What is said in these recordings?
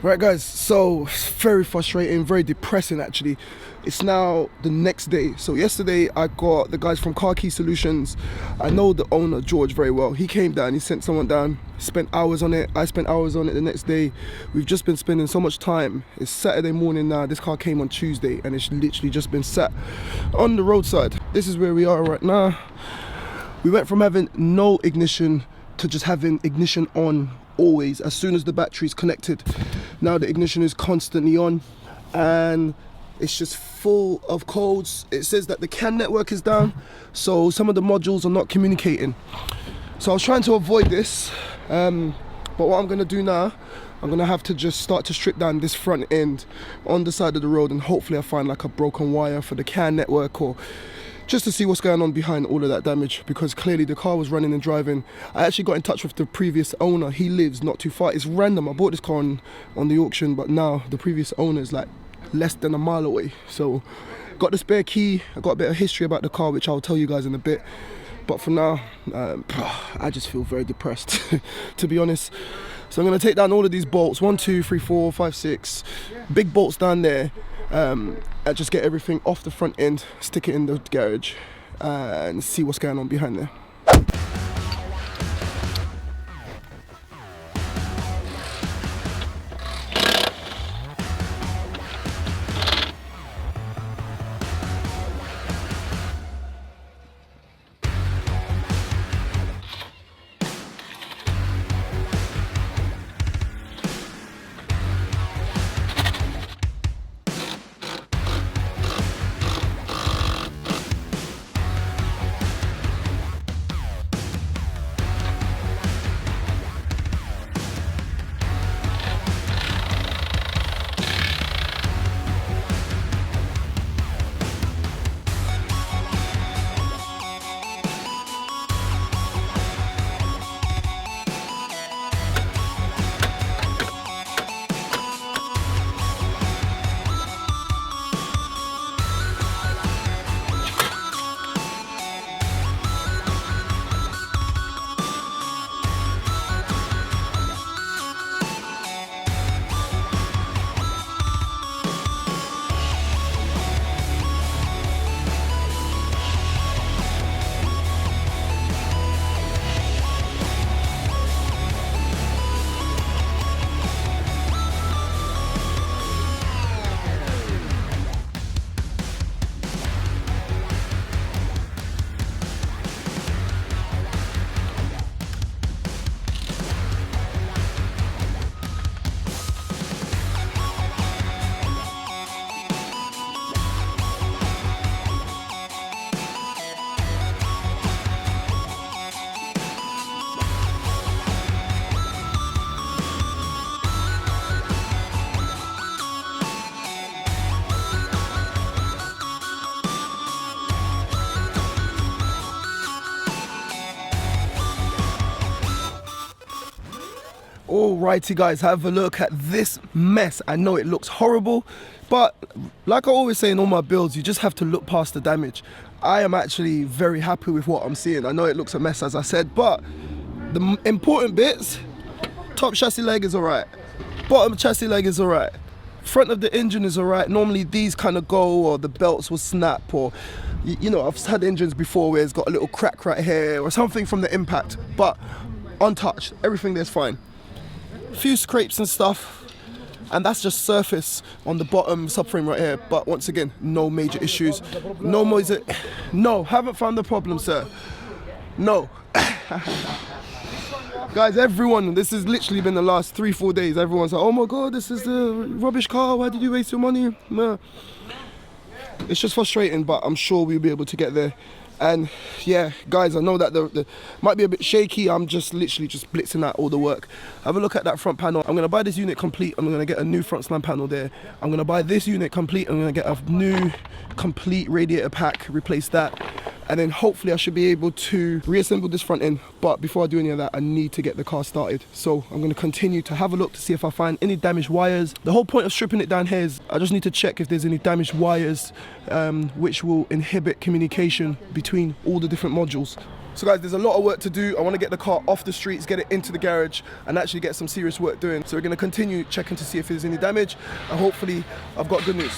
Right guys, so very frustrating, very depressing actually. It's now the next day. So yesterday I got the guys from Car Key Solutions. I know the owner, George, very well. He came down, he sent someone down, spent hours on it. I spent hours on it the next day. We've just been spending so much time. It's Saturday morning now. This car came on Tuesday and it's literally just been sat on the roadside. This is where we are right now. We went from having no ignition to just having ignition on always as soon as the battery's connected. Now the ignition is constantly on and it's just full of codes. It says that the CAN network is down, so some of the modules are not communicating. So I was trying to avoid this, but what I'm gonna do now, I'm gonna have to just start to strip down this front end on the side of the road, and hopefully I find like a broken wire for the CAN network, or just to see what's going on behind all of that damage, because clearly the car was running and driving. I actually got in touch with the previous owner. He lives not too far. It's random. I bought this car on the auction, but now the previous owner is like less than a mile away. So got the spare key. I got a bit of history about the car, which I'll tell you guys in a bit. But for now, I just feel very depressed, to be honest. So I'm gonna take down all of these bolts, 1, 2, 3, 4, 5, 6, big bolts down there. I just get everything off the front end, stick it in the garage, and see what's going on behind there. Alrighty guys, have a look at this mess. I know it looks horrible, but like I always say in all my builds, you just have to look past the damage. I am actually very happy with what I'm seeing. I know it looks a mess, as I said, but the important bits, top chassis leg is alright, bottom chassis leg is alright, front of the engine is alright. Normally these kind of go, or the belts will snap, or you know, I've had engines before where it's got a little crack right here or something from the impact, but untouched, everything there's fine. Few scrapes and stuff, and that's just surface on the bottom subframe right here, but once again, no major issues. No, haven't found the problem, sir. No. Guys, everyone, this has literally been the last 3-4 days. Everyone's like, oh my god, this is a rubbish car, why did you waste your money? No. It's just frustrating, but I'm sure we'll be able to get there. And yeah, guys, I know that the might be a bit shaky. I'm just literally just blitzing out all the work. Have a look at that front panel. I'm gonna buy this unit complete. I'm gonna get a new front slam panel there. I'm gonna buy this unit complete. I'm gonna get a new complete radiator pack, replace that. and then hopefully I should be able to reassemble this front end. But before I do any of that, I need to get the car started. So I'm going to continue to have a look to see if I find any damaged wires. The whole point of stripping it down here is I just need to check if there's any damaged wires which will inhibit communication between all the different modules. So guys, there's a lot of work to do. I want to get the car off the streets, get it into the garage, and actually get some serious work doing. So we're going to continue checking to see if there's any damage, and hopefully I've got good news.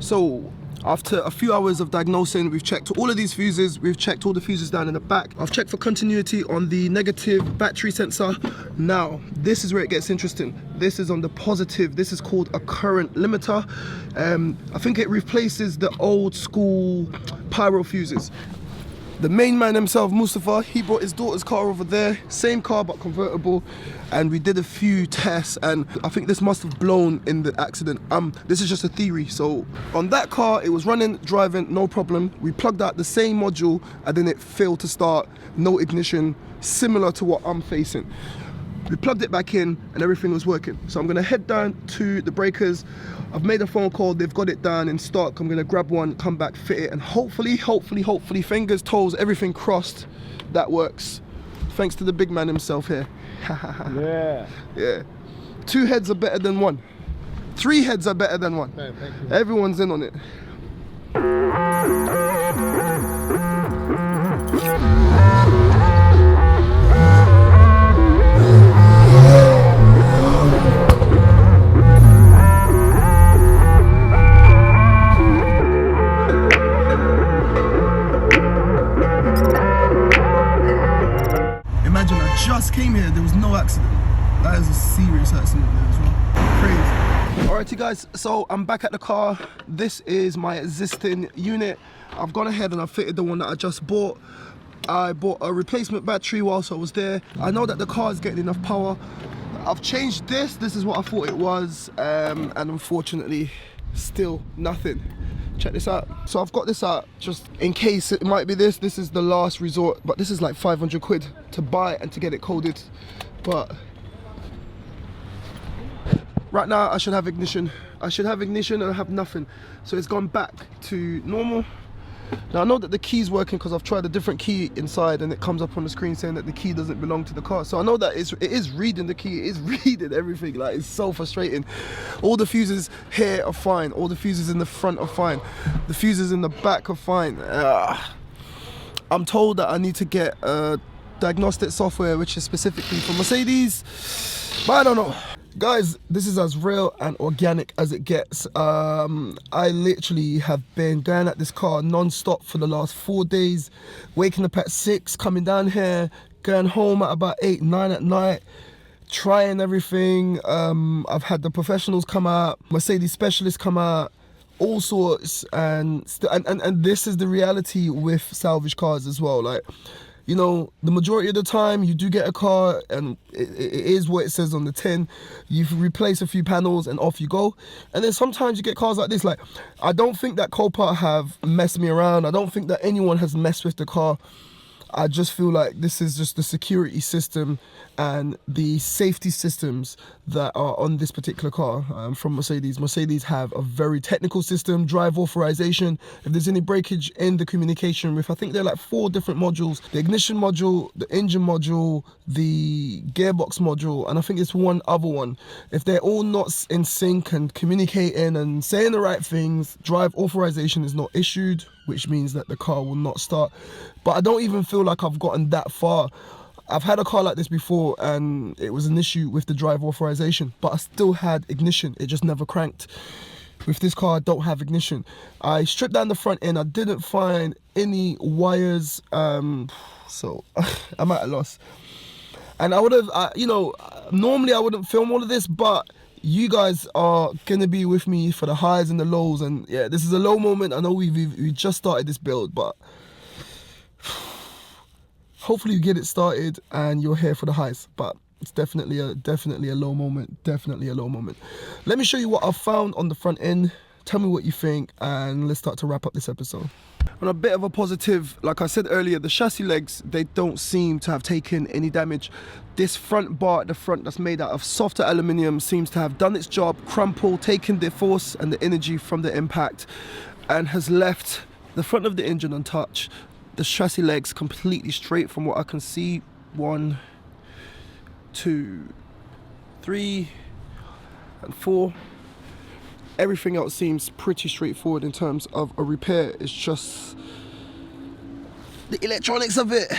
So after a few hours of diagnosing, we've checked all of these fuses, we've checked all the fuses down in the back. I've checked for continuity on the negative battery sensor. Now, this is where it gets interesting. This is on the positive. This is called a current limiter. I think it replaces the old school pyro fuses. The main man himself, Mustafa, he brought his daughter's car over there, same car but convertible, and we did a few tests, and I think this must have blown in the accident. This is just a theory. So on that car, it was running, driving, no problem. We plugged out the same module and then it failed to start, no ignition, similar to what I'm facing. We plugged it back in and everything was working. So I'm gonna head down to the breakers. I've made a phone call, they've got it down in stock. I'm gonna grab one, come back, fit it, and hopefully, fingers, toes, everything crossed, that works. Thanks to the big man himself here. Yeah. Yeah. 2 heads are better than 1. 3 heads are better than 1. Okay, thank you. Everyone's in on it. Imagine I just came here, there was no accident. That is a serious accident there as well. Crazy. Alrighty guys, so I'm back at the car. This is my existing unit. I've gone ahead and I've fitted the one that I just bought. I bought a replacement battery whilst I was there. I know that the car is getting enough power. I've changed this. This is what I thought it was, and unfortunately, still nothing. Check this out. So I've got this out just in case it might be this. This is the last resort, but this is like 500 quid to buy and to get it coded. But right now I should have ignition. I should have ignition and I have nothing. So it's gone back to normal. Now I know that the key's working because I've tried a different key inside and it comes up on the screen saying that the key doesn't belong to the car. So I know that it is reading the key, it is reading everything. Like, it's so frustrating. All the fuses here are fine, all the fuses in the front are fine, the fuses in the back are fine. I'm told that I need to get diagnostic software which is specifically for Mercedes, but I don't know. Guys, this is as real and organic as it gets. I literally have been going at this car non-stop for the last 4 days, waking up at 6, coming down here, going home at about 8, 9 at night, trying everything. I've had the professionals come out, Mercedes specialists come out, all sorts, and this is the reality with salvage cars as well. Like, you know, the majority of the time you do get a car and it is what it says on the tin. You replace a few panels and off you go. And then sometimes you get cars like this. Like, I don't think that Copart have messed me around. I don't think that anyone has messed with the car. I just feel like this is just the security system and the safety systems that are on this particular car from Mercedes. Mercedes have a very technical system, drive authorization. If there's any breakage in the communication with, I think they're like 4 different modules: the ignition module, the engine module, the gearbox module, and I think it's one other one. If they're all not in sync and communicating and saying the right things, drive authorization is not issued, which means that the car will not start. But I don't even feel like I've gotten that far. I've had a car like this before and it was an issue with the drive authorization, but I still had ignition. It just never cranked. With this car, I don't have ignition. I stripped down the front end. I didn't find any wires, so I'm at a loss. And I would have, you know, normally I wouldn't film all of this, but you guys are gonna be with me for the highs and the lows. And yeah, this is a low moment. I know we just started this build, but hopefully you get it started and you're here for the highs. But it's definitely a low moment. Definitely a low moment. Let me show you what I've found on the front end. Tell me what you think, and let's start to wrap up this episode. On a bit of a positive, like I said earlier, the chassis legs, they don't seem to have taken any damage. This front bar at the front that's made out of softer aluminium seems to have done its job, crumpled, taken the force and the energy from the impact, and has left the front of the engine untouched. The chassis legs completely straight from what I can see. 1, 2, 3, and 4. Everything else seems pretty straightforward in terms of a repair. It's just the electronics of it.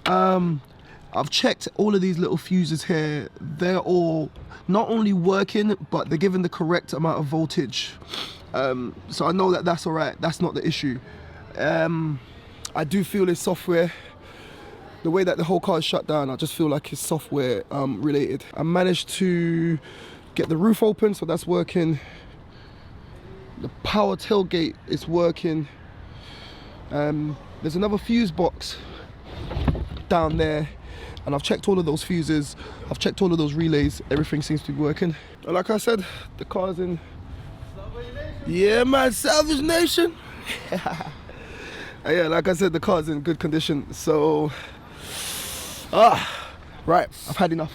I've checked all of these little fuses here. They're all not only working, but they're giving the correct amount of voltage. So I know that that's all right. That's not the issue. I do feel it's software. The way that the whole car is shut down, I just feel like it's software related. I managed to get the roof open, so that's working. The power tailgate is working. There's another fuse box down there, and I've checked all of those fuses. I've checked all of those relays. Everything seems to be working. And like I said, the car's in. Yeah, man, Salvage Nation. Yeah, like I said, the car's in good condition. So, right, I've had enough.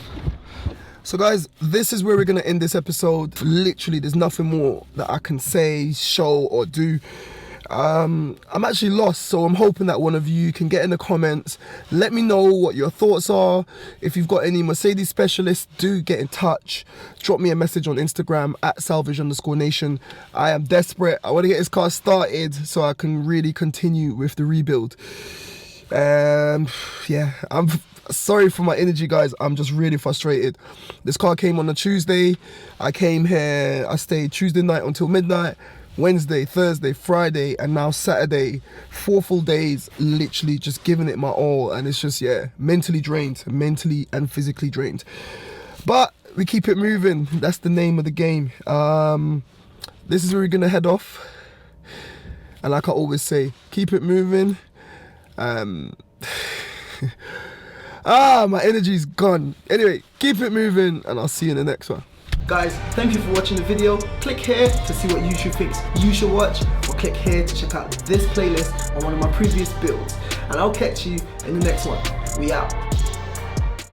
So guys, this is where we're gonna end this episode. Literally, there's nothing more that I can say, show, or do. I'm actually lost, so I'm hoping that one of you can get in the comments. Let me know what your thoughts are. If you've got any Mercedes specialists, do get in touch. Drop me a message on Instagram at @salvage_nation. I am desperate. I want to get this car started so I can really continue with the rebuild. Yeah, I'm sorry for my energy, guys. I'm just really frustrated. This car came on a Tuesday. I came here, I stayed Tuesday night until midnight. Wednesday, Thursday, Friday, and now Saturday. 4 full days, literally just giving it my all, and it's just, yeah, mentally drained, mentally and physically drained. But we keep it moving. That's the name of the game. This is where we're gonna head off, and like I always say, keep it moving. My energy's gone. Anyway, keep it moving, and I'll see you in the next one. Guys, thank you for watching the video. Click here to see what YouTube thinks you should watch, or click here to check out this playlist on one of my previous builds. And I'll catch you in the next one. We out.